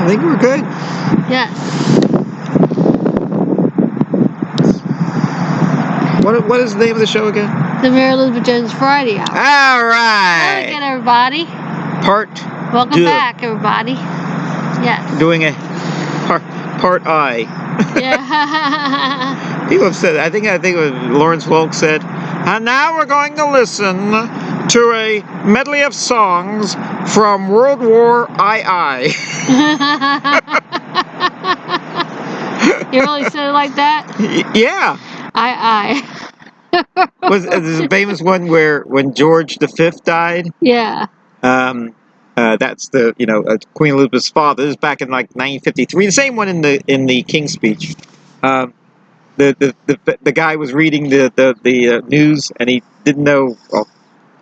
I think we're good. Yes. What is the name of the show again? The Mary Elizabeth Jones Variety Hour. All right. Hello again, everybody. Welcome back, everybody. Yes. Doing a part I. Yeah. People have said. I think what Lawrence Welk said. And now we're going to listen to a medley of songs from World War II. You really said it like that? Yeah. I. There's a famous one where when George V died. Yeah. That's the Queen Elizabeth's father. This is back in like 1953. The same one in the King's Speech. The guy was reading the news and he didn't know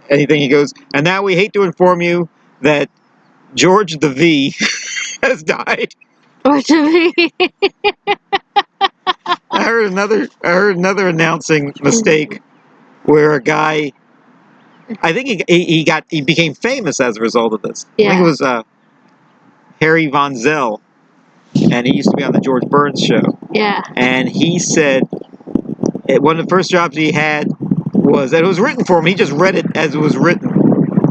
anything. He goes, and now we hate to inform you that George the V has died. George the V. I heard another announcing mistake where a guy, I think he became famous as a result of this. Yeah. I think it was Harry Von Zell, and he used to be on the George Burns show. Yeah. And he said one of the first jobs he had was that it was written for him. He just read it as it was written.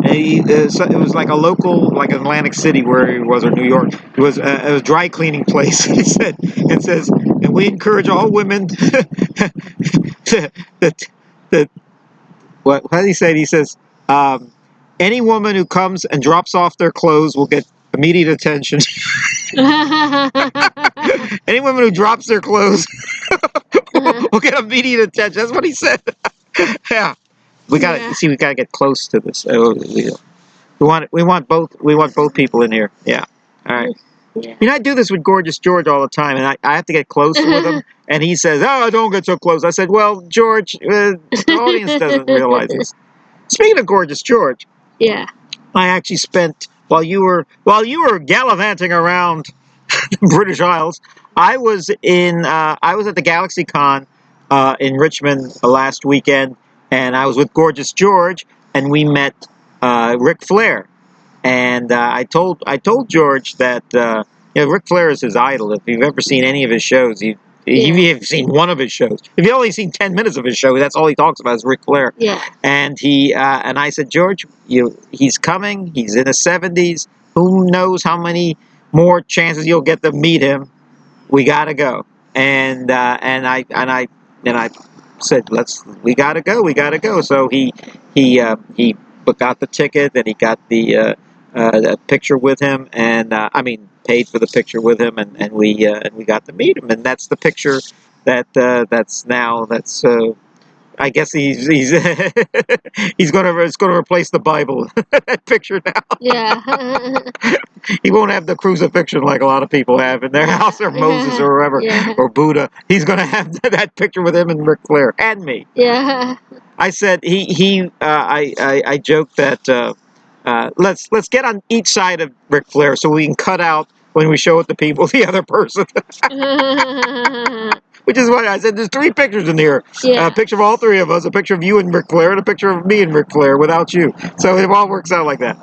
And so it was like a local, like Atlantic City where he was, or New York. It was a dry cleaning place. He said, it says, and we encourage all women what did he say? He says, any woman who comes and drops off their clothes will get immediate attention. Any woman who drops their clothes will get immediate attention. That's what he said. Yeah. We gotta get close to this. We want both people in here. Yeah. All right. Yeah. I do this with Gorgeous George all the time, and I have to get close with him, and he says, "Oh, don't get so close." I said, "Well, George, the audience doesn't realize this." Speaking of Gorgeous George, yeah, I actually spent while you were gallivanting around the British Isles. I was at the GalaxyCon in Richmond last weekend. And I was with Gorgeous George, and we met RIC FLAIR. And I told George that RIC FLAIR is his idol. If you've ever seen any of his shows, if you've seen one of his shows, if you've only seen 10 minutes of his show, that's all he talks about is RIC FLAIR. Yeah. And and I said, George, he's coming. He's in his 70s. Who knows how many more chances you'll get to meet him? We gotta go. And I said, we gotta go. So he got the ticket, and he got the picture with him, and paid for the picture with him, and we got to meet him, and that's the picture that's I guess he's it's gonna replace the Bible. That picture now. Yeah. He won't have the crucifixion like a lot of people have in their house, or Moses, or whoever, or Buddha. He's gonna have that picture with him and RIC FLAIR and me. Yeah. I said I joked that let's get on each side of RIC FLAIR so we can cut out when we show it to people the other person. Which is why I said there's 3 pictures in here. Yeah. A picture of all 3 of us, a picture of you and RIC FLAIR, and a picture of me and RIC FLAIR without you. So it all works out like that.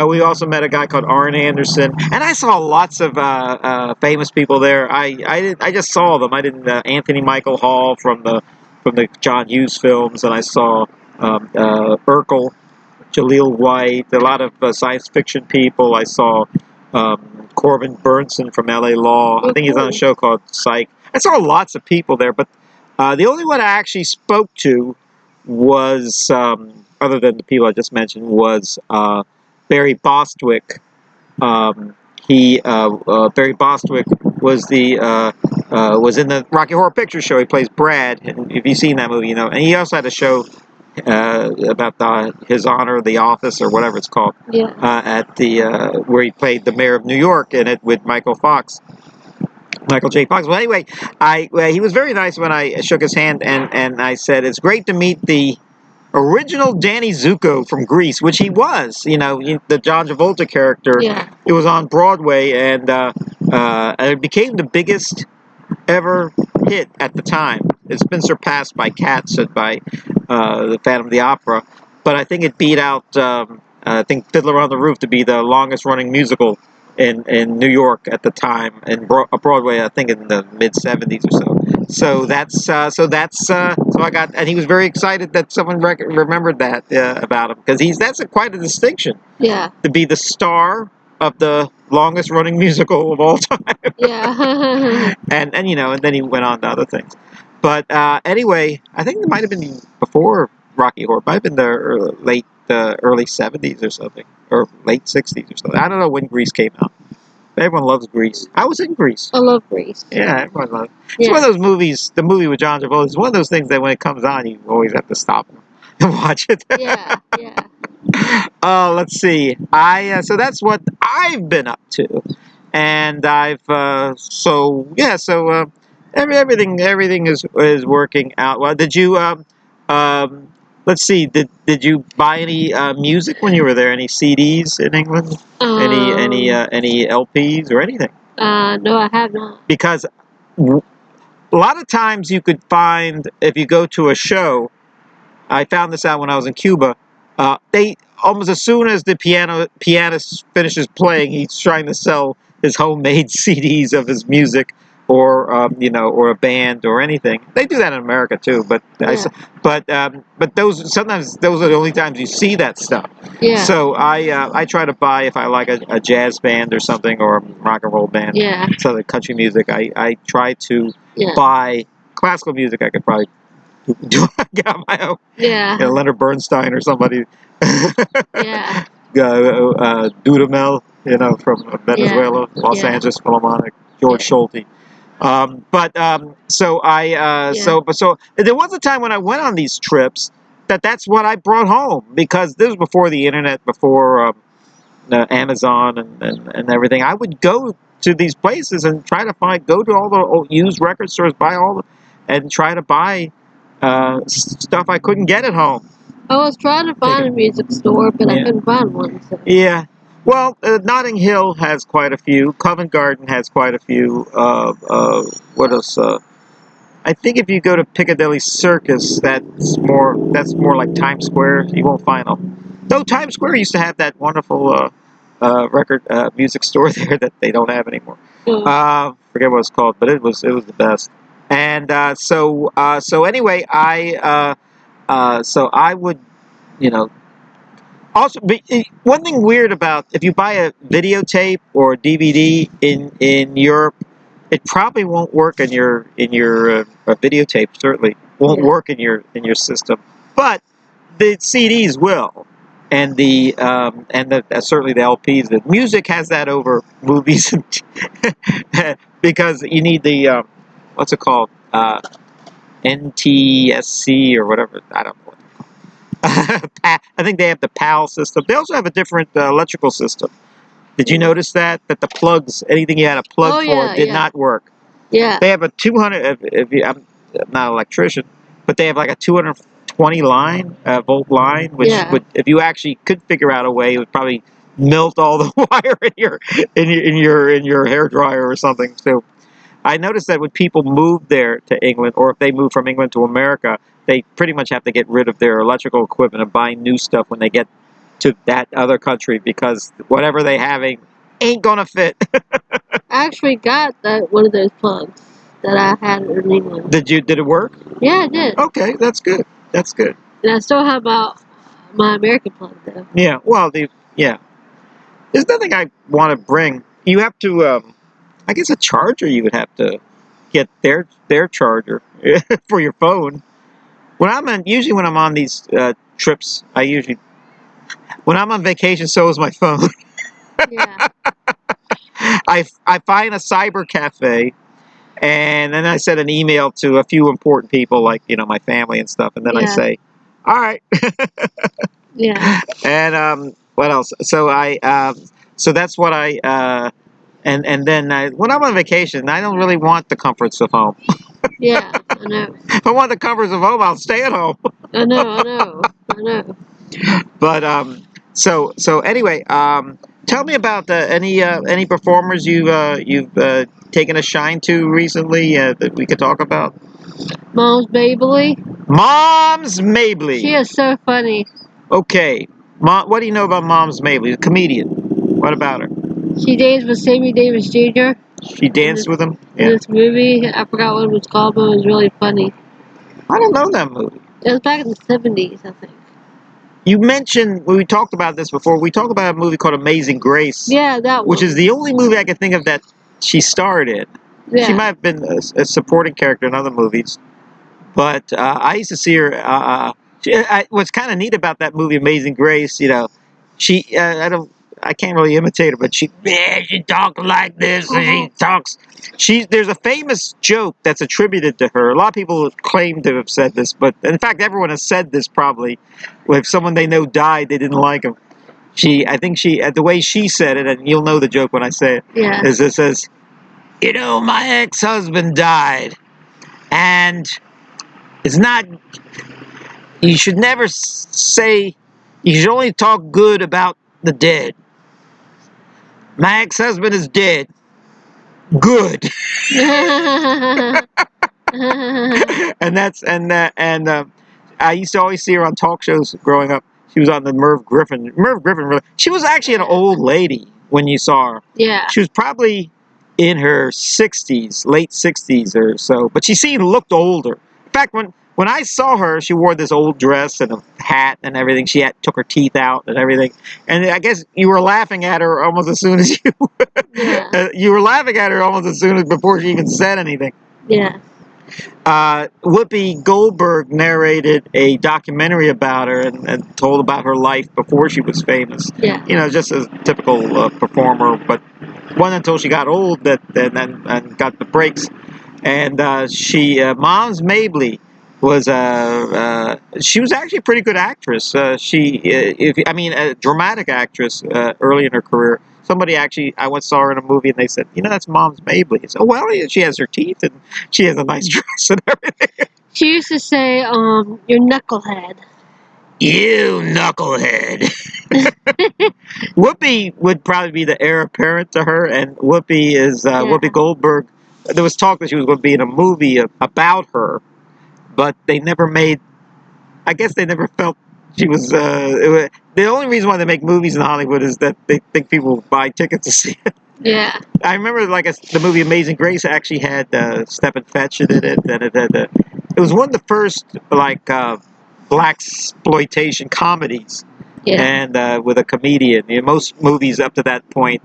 We also met a guy called RN Anderson, and I saw lots of famous people there. I just saw them. I didn't Anthony Michael Hall from the John Hughes films, and I saw Urkel, Jaleel White, a lot of science fiction people. I saw Corbin Burnson from LA Law. I think he's on a show called Psych. I saw lots of people there, but the only one I actually spoke to was, other than the people I just mentioned, was Barry Bostwick. Barry Bostwick was was in the Rocky Horror Picture Show. He plays Brad, and if you've seen that movie, you know. And he also had a show about His Honor, The Office, or whatever it's called. Yeah. At the where he played the mayor of New York in it with Michael J. Fox. Well, anyway, he was very nice when I shook his hand, and I said, it's great to meet the original Danny Zuko from Grease, which he was, the John Travolta character. Yeah. It was on Broadway, and it became the biggest ever hit at the time. It's been surpassed by Cats and by the Phantom of the Opera, but I think it beat out, I think Fiddler on the Roof to be the longest running musical in New York at the time, in Broadway, I think in the mid '70s or so. So so I got, and he was very excited that someone remembered that about him, because that's quite a distinction. Yeah. To be the star of the longest running musical of all time. Yeah. and and then he went on to other things. But anyway, I think it might have been before Rocky Horror. It might have been the early '70s or something, or late '60s or something. I don't know when Grease came out. Everyone loves Grease. I was in Grease. I love Grease. Yeah, everyone loves it. It's one of those movies, the movie with John Travolta, it's one of those things that when it comes on, you always have to stop and watch it. Yeah, yeah. Let's see. So that's what I've been up to. And I've, everything is working out well. Did you, let's see, did you buy any music when you were there? Any CDs in England? Any LPs or anything? No, I have not. Because a lot of times you could find, if you go to a show, I found this out when I was in Cuba, they almost as soon as the pianist finishes playing, he's trying to sell his homemade CDs of his music, or or a band or anything. They do that in America too, but but sometimes those are the only times you see that stuff. Yeah. So I try to buy, if I like a jazz band or something, or a rock and roll band. Yeah. So the country music, I try to buy classical music. I could probably get on my own. Yeah. Leonard Bernstein or somebody. Yeah. Dudamel, from Venezuela, Los Angeles Philharmonic, George Schulte. So there was a time when I went on these trips that's what I brought home, because this was before the internet, before Amazon and everything. I would go to these places and try to go to all the old used record stores, and try to buy stuff I couldn't get at home. I was trying to find a music store, but I couldn't find one. So. Yeah. Well, Notting Hill has quite a few. Covent Garden has quite a few. What else? I think if you go to Piccadilly Circus, that's more like Times Square. You won't find them. Though Times Square used to have that wonderful record music store there that they don't have anymore. Forget what it's called, but it was the best. And so anyway, so I would, also, one thing weird about, if you buy a videotape or a DVD in Europe, it probably won't work in your videotape. Certainly won't work in your system, but the CDs will, and certainly the LPs. The music has that over movies, because you need the what's it called, NTSC or whatever. I don't know. I think they have the PAL system. They also have a different electrical system. Did you notice that the plugs, anything you had a plug for, did not work? Yeah. They have a 200. I'm not an electrician, but they have like a 220 volt line, which would, if you actually could figure out a way, it would probably melt all the wire in your hair dryer or something. So I noticed that when people move there to England, or if they move from England to America, they pretty much have to get rid of their electrical equipment and buy new stuff when they get to that other country, because whatever they having ain't gonna fit. I actually got one of those plugs that I had in England. Did it work? Yeah, it did. Okay, that's good. That's good. And I still have my American plug though. Yeah. Well, there's nothing I want to bring. You have to. I guess a charger. You would have to get their charger for your phone. Usually when I'm on these trips, when I'm on vacation, so is my phone. Yeah. I find a cyber cafe, and then I send an email to a few important people, like my family and stuff, and then I say, "All right." Yeah. And what else? So so that's what and then when I'm on vacation, I don't really want the comforts of home. Yeah, I know. If I want the comforts of home, I'll stay at home. I know. But so anyway, tell me about any performers you've taken a shine to recently that we could talk about. Mom's Mabley. Moms Mabley. She is so funny. Okay, what do you know about Moms Mabley? A comedian. What about her? She danced with Sammy Davis Jr. She danced with him? In this movie. I forgot what it was called, but it was really funny. I don't know that movie. It was back in the 70s, I think. You mentioned, when we talked about this before, we talked about a movie called Amazing Grace. Yeah, that one. Which is the only movie I can think of that she starred in. Yeah. She might have been a supporting character in other movies. But I used to see her. What's kind of neat about that movie, Amazing Grace, you know, she I can't really imitate her, but she talks like this, and she talks. There's a famous joke that's attributed to her. A lot of people claim to have said this, but in fact, everyone has said this probably. If someone they know died, they didn't like him. I think the way she said it, and you'll know the joke when I say it, is it says, you know, my ex-husband died, and it's not. You should never say. You should only talk good about the dead. My ex-husband is dead. Good. I used to always see her on talk shows growing up. She was on the Merv Griffin. She was actually an old lady when you saw her. Yeah. She was probably in her 60s, late 60s or so, but she looked older. In fact, when I saw her, she wore this old dress and a hat and everything. She took her teeth out and everything. And I guess you were laughing at her almost as soon as you were laughing at her almost as soon as before she even said anything. Yeah. Whoopi Goldberg narrated a documentary about her and told about her life before she was famous. Yeah. You know, just a typical performer, but wasn't until she got old and got the breaks. And Moms Mabley was she was actually a pretty good actress. A dramatic actress early in her career. Somebody actually, I once saw her in a movie and they said, you know, that's Moms Mabley. So, well, she has her teeth and she has a nice dress and everything. She used to say, you're knucklehead. You knucklehead. Whoopi would probably be the heir apparent to her, and Whoopi is Whoopi Goldberg. There was talk that she was going to be in a movie about her, but they never made. I guess they never felt she was. The only reason why they make movies in Hollywood is that they think people buy tickets to see it. Yeah. I remember, the movie Amazing Grace actually had Stephen Fetch in it, and it was one of the first blaxploitation comedies. Yeah. And with a comedian. You know, most movies up to that point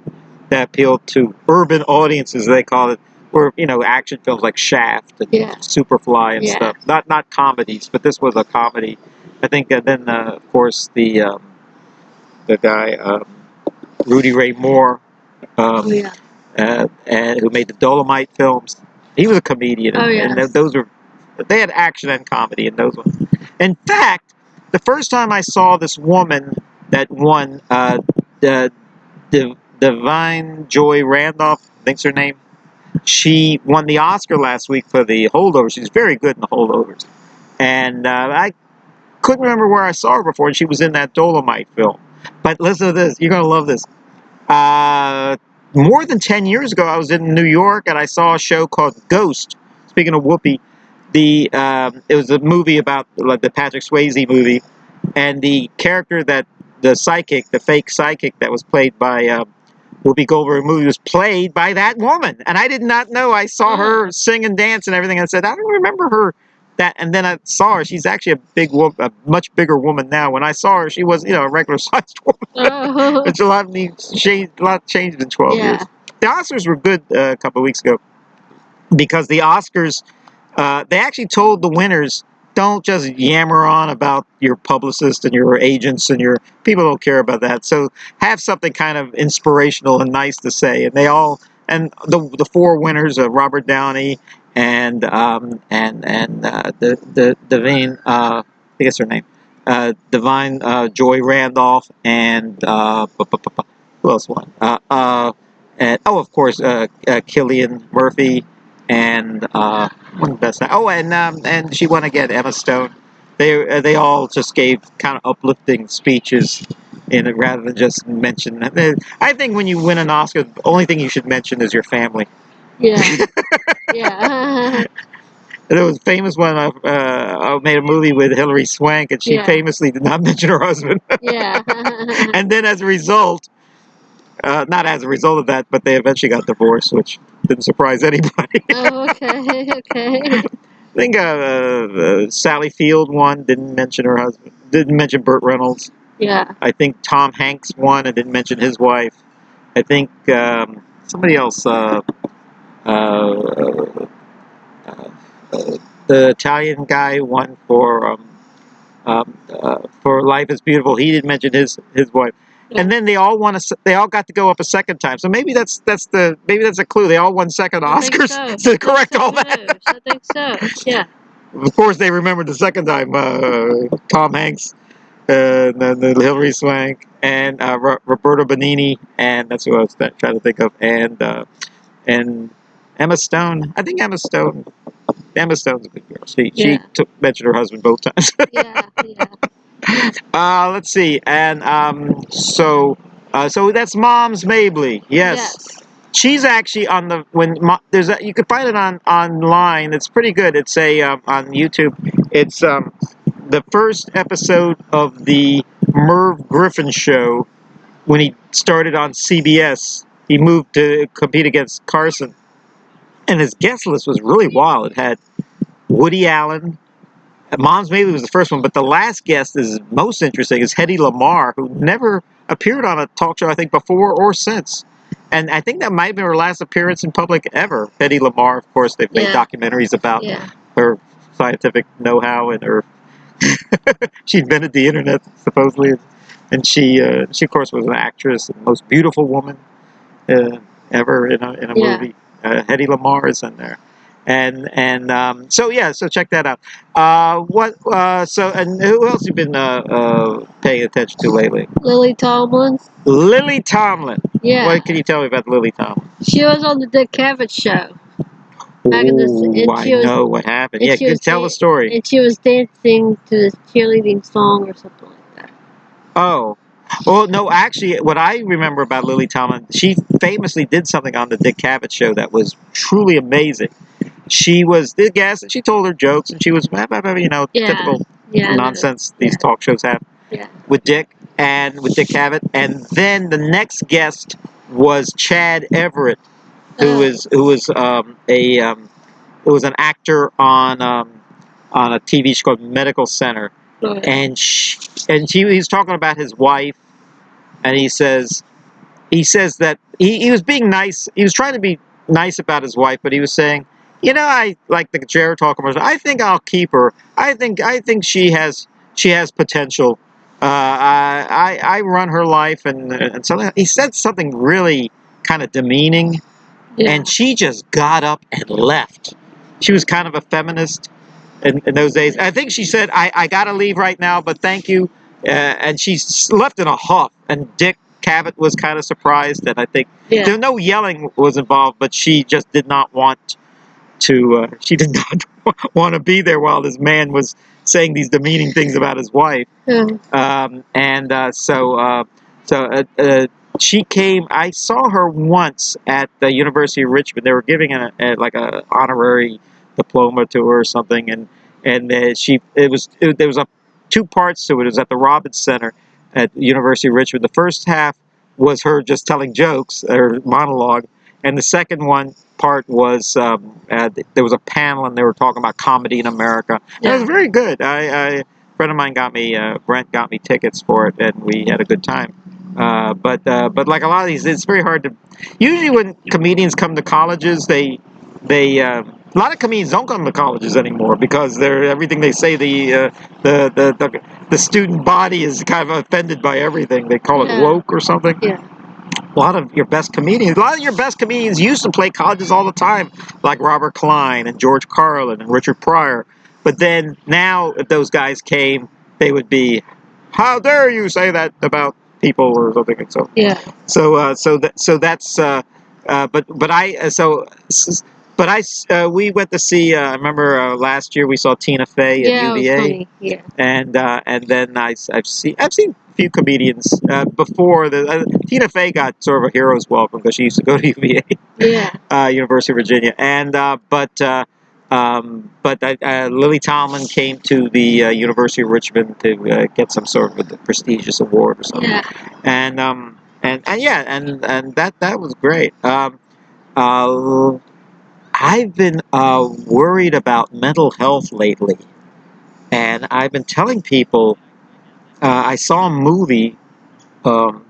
that appealed to urban audiences, they call it, were, you know, action films like Shaft and Superfly and stuff. Not comedies, but this was a comedy. I think then, of course, the guy, Rudy Ray Moore, and who made the Dolomite films, he was a comedian. And they had action and comedy in those ones. In fact, the first time I saw this woman that won, Divine Joy Randolph, I think's her name. She won the Oscar last week for The Holdovers. She's very good in The Holdovers. And I couldn't remember where I saw her before, and she was in that Dolomite film. But listen to this. You're going to love this. More than 10 years ago, I was in New York, and I saw a show called Ghost. Speaking of Whoopi, it was a movie about the Patrick Swayze movie, and the character the fake psychic that was played by Whoopi Goldberg in the movie was played by that woman, and I did not know. I saw her sing and dance and everything. I said, I don't remember her. And then I saw her. She's actually a much bigger woman now. When I saw her, she was, you know, a regular sized woman. It's a lot changed in 12 years. The Oscars were good a couple of weeks ago because the Oscars, they actually told the winners, don't just yammer on about your publicist and your agents and your people don't care about that. So have something kind of inspirational and nice to say. And the four winners, Robert Downey and the Divine, I think it's her name, Divine Joy Randolph and who else won? Of course, Cillian Murphy and one of the best. And she won again, Emma Stone. They all just gave kind of uplifting speeches in it rather than just mention. I think when you win an Oscar, the only thing you should mention is your family. Yeah. Yeah. There was a famous one. I made a movie with Hilary Swank, and she famously did not mention her husband. Yeah. And then as a result, Not as a result of that, but they eventually got divorced, which didn't surprise anybody. Oh, okay, okay. I think Sally Field won, didn't mention her husband, didn't mention Burt Reynolds. Yeah. I think Tom Hanks won and didn't mention his wife. I think somebody else, the Italian guy who won for Life is Beautiful. He didn't mention his wife. Yeah. And then they all won. They all got to go up a second time. So maybe that's a clue. They all won second Oscars to correct all that. I think so. Yeah. Of course, they remembered the second time. Tom Hanks, and then Hilary Swank, and Roberto Benigni, and that's who I was trying to think of, and Emma Stone. I think Emma Stone's a good girl. She mentioned her husband both times. Yeah, yeah. Let's see, and so that's Moms Mabley. Yes. She's actually on the you can find it online. It's pretty good. It's on YouTube. It's the first episode of the Merv Griffin show when he started on CBS. He moved to compete against Carson, and his guest list was really wild. It had Woody Allen. Moms Mabley was the first one, but the last guest is most interesting is Hedy Lamarr, who never appeared on a talk show, I think, before or since. And I think that might have been her last appearance in public ever. Hedy Lamarr, of course, they've made documentaries about her scientific know-how and her... she invented the internet, supposedly. And she of course, was an actress, the most beautiful woman ever in a movie. Hedy Lamarr is in there. So check that out. And who else you been paying attention to lately? Lily Tomlin. Lily Tomlin. Yeah. What can you tell me about Lily Tomlin? She was on the Dick Cavett show. I know what happened. Yeah, tell the story. And she was dancing to this cheerleading song or something like that. Oh. Well, no, actually, what I remember about Lily Tomlin, she famously did something on the Dick Cavett show that was truly amazing. She was the guest, and she told her jokes, and she was, typical nonsense these talk shows have with Dick Cavett. And then the next guest was Chad Everett, who was an actor on a TV show called Medical Center, and he was talking about his wife, and he says that he was being nice. He was trying to be nice about his wife, but he was saying, I like the Jared talk commercial. I think I'll keep her. I think she has potential. I run her life, and something. He said something really kind of demeaning, and she just got up and left. She was kind of a feminist in those days. I think she said, I got to leave right now, but thank you. And she left in a huff, and Dick Cavett was kind of surprised, and I think there no yelling was involved, but she just did not want to. She did not want to be there while this man was saying these demeaning things about his wife. She came. I saw her once at the University of Richmond. They were giving a honorary diploma to her or something, and there was two parts to it. It was at the Robbins Center at the University of Richmond. The first half was her just telling jokes, her monologue, and the second part was there was a panel, and they were talking about comedy in America. And it was very good. A friend of mine Brent got me tickets for it, and we had a good time. But like a lot of these, it's very hard to. Usually, when comedians come to colleges, a lot of comedians don't come to colleges anymore because everything they say, the student body is kind of offended by everything. They call it woke or something. Yeah. A lot of your best comedians used to play colleges all the time, like Robert Klein and George Carlin and Richard Pryor. But then now, if those guys came, they would be, "How dare you say that about people," or something. And we went to see. I remember last year we saw Tina Fey at UVA. It was funny. Yeah. And then I've seen a few comedians before. Tina Fey got sort of a hero's welcome because she used to go to UVA. Yeah. University of Virginia. And Lily Tomlin came to the University of Richmond to get some sort of a prestigious award or something. Yeah. And and yeah, and that was great. Uh, I've been worried about mental health lately, and I've been telling people. I saw a movie. Um,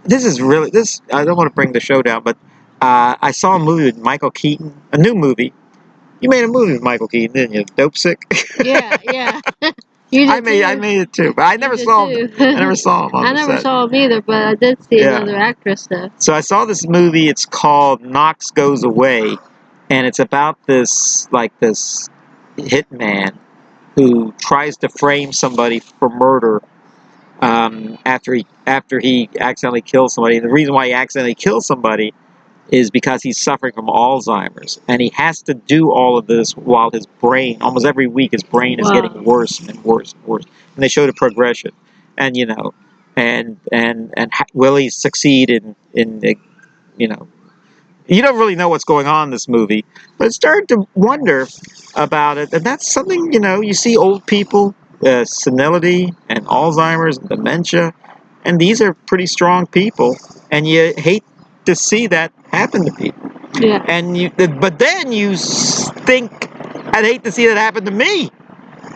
this is really this. I don't want to bring the show down, but I saw a movie with Michael Keaton, a new movie. You made a movie with Michael Keaton, didn't you? Dope Sick. Yeah, yeah. You did I made it too, but I never saw him. I never saw him on I the never set. saw him either, but I did see another actress though. So I saw this movie. It's called Knox Goes Away, and it's about this hitman who tries to frame somebody for murder after he accidentally kills somebody. And the reason why he accidentally kills somebody is because he's suffering from Alzheimer's, and he has to do all of this while his brain, almost every week, his brain is getting worse and worse and worse. And they show the progression, and will he succeed in you don't really know what's going on in this movie, but it's starting to wonder about it. And that's something, you see old people, senility and Alzheimer's and dementia, and these are pretty strong people, and you hate to see that happen to people. Yeah. But then you think, I'd hate to see that happen to me,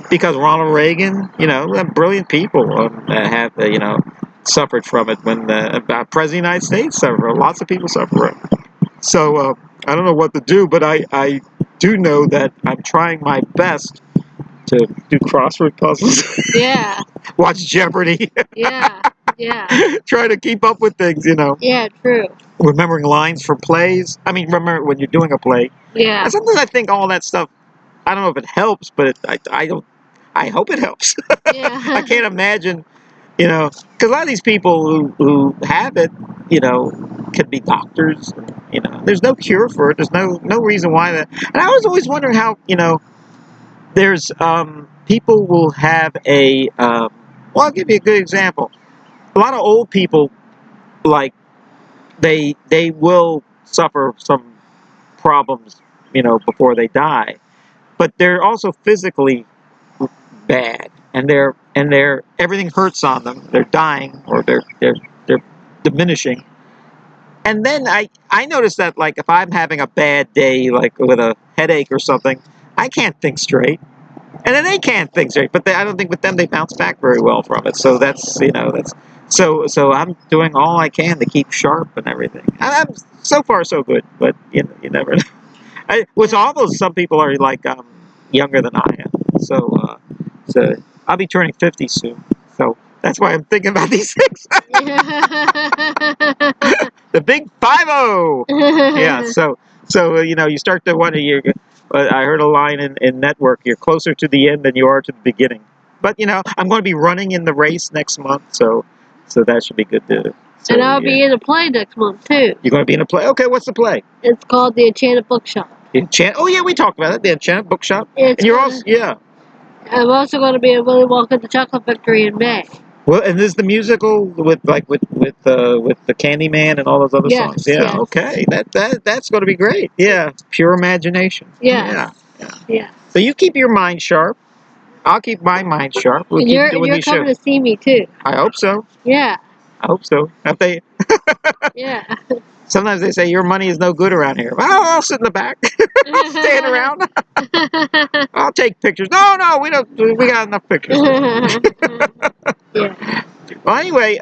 because Ronald Reagan, brilliant people have, suffered from it. When the President of the United States suffered, lots of people suffer from it. So I don't know what to do, but I do know that I'm trying my best to do crossword puzzles. Yeah. Watch Jeopardy. Yeah. Yeah. Try to keep up with things, Yeah, true. Remembering lines for plays. I mean, remember when you're doing a play. Yeah. And sometimes I think all that stuff, I don't know if it helps, but I hope it helps. Yeah. I can't imagine, because a lot of these people who have it, could be doctors. There's no cure for it. There's no reason why that. And I was always wondering how, there's people will have a. Well, I'll give you a good example. A lot of old people, like they will suffer some problems, before they die, but they're also physically bad, and they're everything hurts on them. They're dying, or they're diminishing. And then I notice that, like, if I'm having a bad day, like with a headache or something, I can't think straight, and then they can't think straight. But I don't think with them they bounce back very well from it. So that's so I'm doing all I can to keep sharp and everything. And I'm so far so good, but you never know. Which almost some people are like younger than I am. So I'll be turning 50 soon. So that's why I'm thinking about these things. The big 50. Yeah. So you start to wonder. I heard a line in Network. You're closer to the end than you are to the beginning. But I'm going to be running in the race next month. So that should be good to. So, and I'll be in a play next month too. You're going to be in a play? Okay, what's the play? It's called The Enchanted Bookshop. Oh yeah, we talked about it. The Enchanted Bookshop. And you're also I'm also going to be in Willy Wonka and the Chocolate Factory in May. Well, and this is the musical with the Candyman and all those other songs. Yeah. Yes. Okay. That's going to be great. Yeah. Pure imagination. Yeah. So you keep your mind sharp. I'll keep my mind sharp. We'll you're coming to see me too. I hope so. Yeah. I hope so. If they. Yeah. Sometimes they say your money is no good around here. Well, I'll sit in the back. I'll stand around. I'll take pictures. No, we don't. We got enough pictures. Yeah. Well, anyway,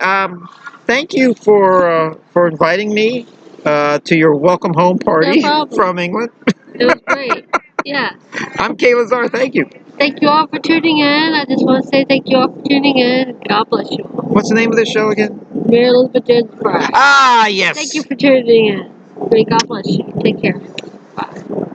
thank you for inviting me to your welcome home party from England. It was great. Yeah. I'm Kaye Lazar. Thank you. Thank you all for tuning in. I just want to say thank you all for tuning in. God bless you all. What's the name of this show again? Mary Elizabeth Jones Fry. Ah, yes. Thank you for tuning in. May God bless you. Take care. Bye.